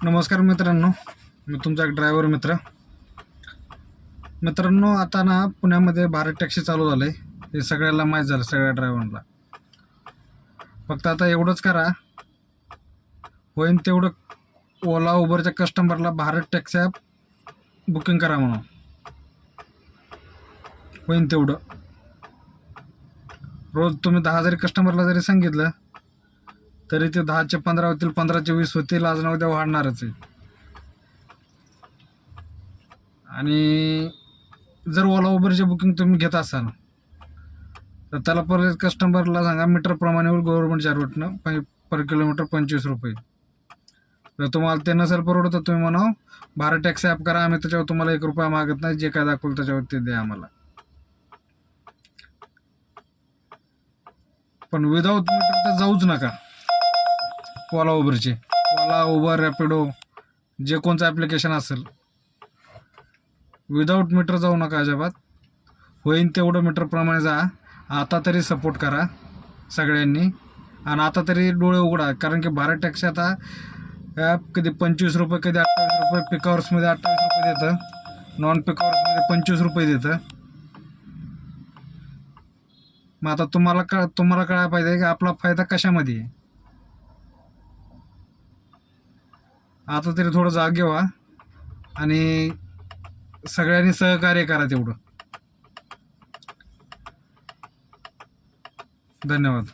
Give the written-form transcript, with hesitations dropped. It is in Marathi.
नमस्कार मित्रांनो, मी तुमचा एक ड्रायव्हर मित्रांनो आता ना पुण्यामध्ये भारत टॅक्सी चालू झालं आहे. हे सगळ्याला माहीत झालं, सगळ्या ड्रायव्हरला. फक्त आता एवढंच करा, होईन तेवढं ओला उबरच्या कस्टमरला भारत टॅक्सी ॲप बुकिंग करा म्हणून. होईन तेवढं रोज तुम्ही 10 जरी कस्टमरला जरी सांगितलं तरी ते 10चे 15 होतील, 15चे 20 होतील, आज ना उद्या वाढणारच आहे. आणि जर ओला उबरचे बुकिंग तुम्ही घेत असाल तर त्याला परत कस्टमरला सांगा मीटरप्रमाणे गव्हर्नमेंटच्या रूटनं पर किलोमीटर 25 रुपये. जर तुम्हाला ते नसेल परवडत तर तुम्ही म्हणा भारत टॅक्सी ॲप करा, आम्ही त्याच्यावर तुम्हाला 1 रुपया मागत नाही, जे काय दाखवलं त्याच्यावर ते द्या आम्हाला. पण विदाऊट मीटर तर जाऊच नका. ओला उबरचे, ओला उबर रॅपिडो जे कोणतं ॲप्लिकेशन असेल, विदाऊट मीटर जाऊ नका अजिबात. होईन तेवढं मीटरप्रमाणे जा. आता तरी सपोर्ट करा सगळ्यांनी, आणि आता तरी डोळे उघडा. कारण की भारत टॅक्सी आता ॲप कधी 25 रुपये, कधी 28 रुपये, पिक आवर्समध्ये 28 रुपये देतं, नॉन पिक आवर्समध्ये 25 रुपये देतं. मग आता तुम्हाला कळायला पाहिजे की आपला फायदा कशामध्ये आहे. आता तरी थोडं जागे व्हा आणि सगळ्यांनी सहकार्य करा तेवढं. धन्यवाद.